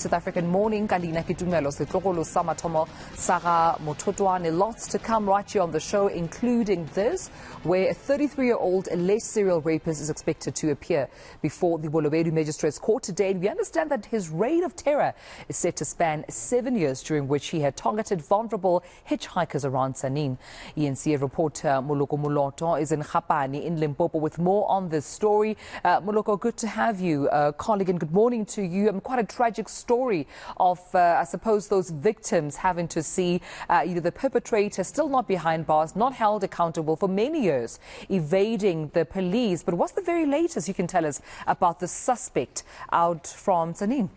South African morning, Kalina Kitumelo, Setlogolo Samatomo, Sarah Mototwane. Lots to come right here on the show, including this, where a 33-year-old alleged serial rapist is expected to appear before the Bolobedu magistrate's court today. And we understand that his reign of terror is set to span 7 years, during which he had targeted vulnerable hitchhikers around Tzaneen. ENCA reporter Moloko Moloto is in Kgapane in Limpopo with more on this story. Moloko, good to have you, colleague, and good morning to you. Quite a tragic story of, I suppose, those victims having to see the perpetrator still not behind bars, not held accountable for many years, evading the police. But what's the very latest you can tell us about the suspect out from Tzaneen?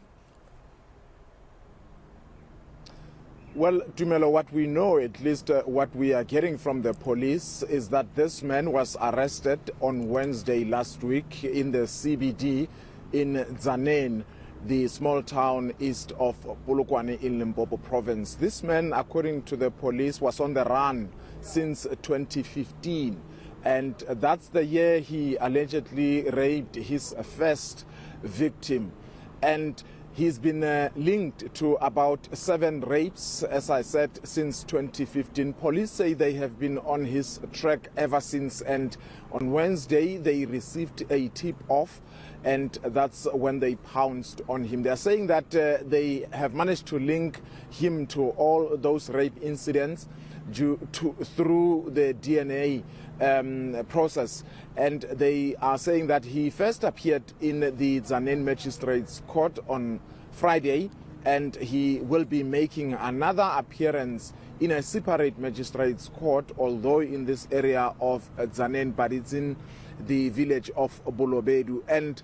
Well, Tumelo, what we know, at least what we are getting from the police, is that this man was arrested on Wednesday last week in the CBD in Tzaneen, the small town east of Polokwane in Limpopo province. This man, according to the police, was on the run since 2015. And that's the year he allegedly raped his first victim. And he's been linked to about 7 rapes, as I said, since 2015. Police say they have been on his track ever since. And on Wednesday, they received a tip-off, and that's when they pounced on him. They're saying that they have managed to link him to all those rape incidents through the DNA process. And they are saying that he first appeared in the Tzaneen magistrate's court on Friday, and he will be making another appearance in a separate magistrate's court, although in this area of Tzaneen, but it's in the village of Bolobedu. And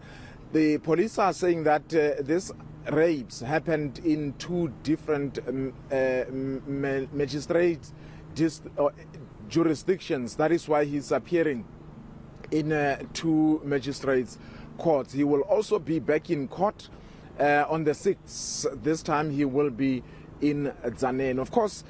the police are saying that these rapes happened in 2 different magistrate jurisdictions. That is why he's appearing in 2 magistrates' courts. He will also be back in court on the 6th. This time he will be in Tzaneen. Of course,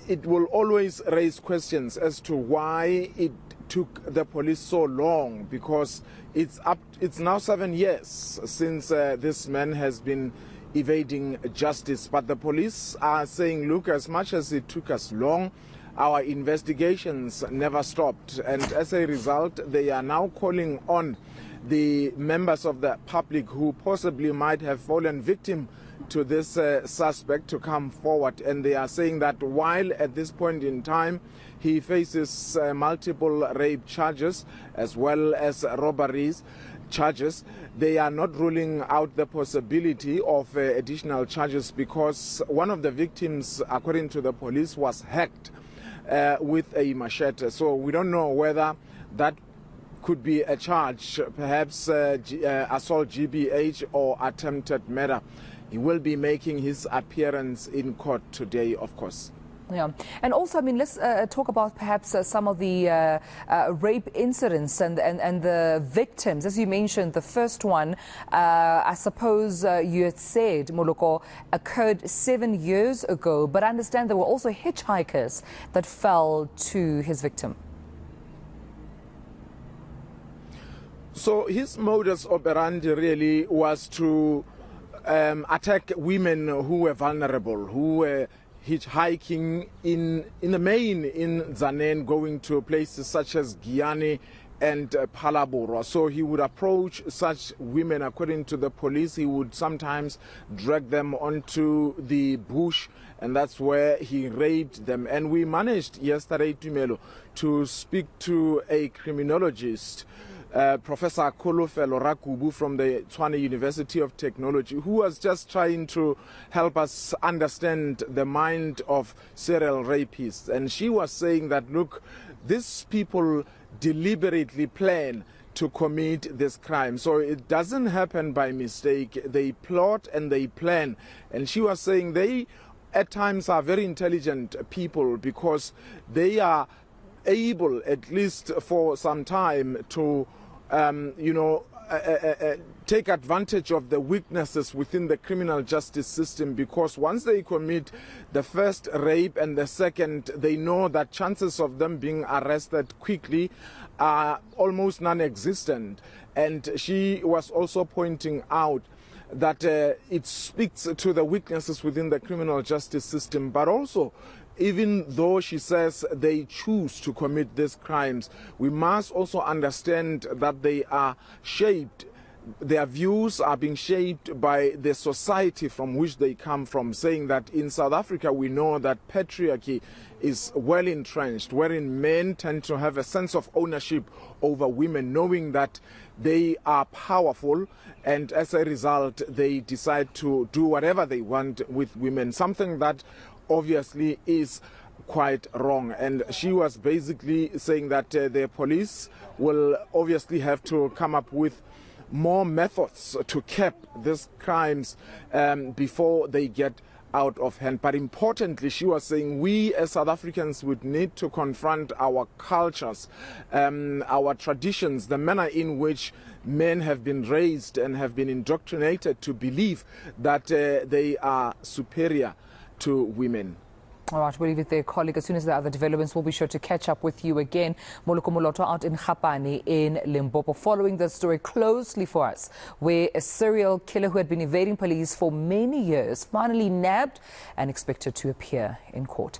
it will always raise questions as to why it took the police so long, because it's now 7 years since this man has been evading justice. But the police are saying, look, as much as it took us long, our investigations never stopped. And as a result, they are now calling on the members of the public who possibly might have fallen victim to this suspect to come forward. And they are saying that while at this point in time he faces multiple rape charges as well as robberies charges, they are not ruling out the possibility of additional charges, because one of the victims, according to the police, was hacked with a machete. So we don't know whether that could be a charge, perhaps assault GBH or attempted murder. He will be making his appearance in court today, of course. Yeah, and also, I mean, let's talk about perhaps some of the rape incidents and the victims. As you mentioned, the first one, I suppose you had said, Moloko, occurred 7 years ago, but I understand there were also hitchhikers that fell to his victim. So his modus operandi really was to attack women who were vulnerable, who were hitchhiking in the main in Tzaneen, going to places such as Kgapane and Phalaborwa. So he would approach such women. According to the police, he would sometimes drag them onto the bush, and that's where he raped them. And we managed yesterday, Tumelo, to speak to a criminologist, Professor Kolofelo Rakubu from the Tshwane University of Technology, who was just trying to help us understand the mind of serial rapists. And she was saying that, look, these people deliberately plan to commit this crime. So it doesn't happen by mistake. They plot and they plan. And she was saying they at times are very intelligent people, because they are able, at least for some time, to take advantage of the weaknesses within the criminal justice system, because once they commit the first rape and the second, they know that chances of them being arrested quickly are almost non-existent. And she was also pointing out that it speaks to the weaknesses within the criminal justice system, but also, even though she says they choose to commit these crimes, we must also understand that they are shaped, their views are being shaped by the society from which they come from, saying that in South Africa we know that patriarchy is well entrenched, wherein men tend to have a sense of ownership over women, knowing that they are powerful, and as a result they decide to do whatever they want with women, something that obviously is quite wrong. And she was basically saying that the police will obviously have to come up with more methods to cap these crimes before they get out of hand. But importantly, she was saying we as South Africans would need to confront our cultures, our traditions, the manner in which men have been raised and have been indoctrinated to believe that they are superior to women. All right, we'll leave it there, colleague. As soon as there are other developments, we'll be sure to catch up with you again. Moloko Moloto out in Kgapane in Limpopo, following the story closely for us, where a serial killer who had been evading police for many years finally nabbed and expected to appear in court.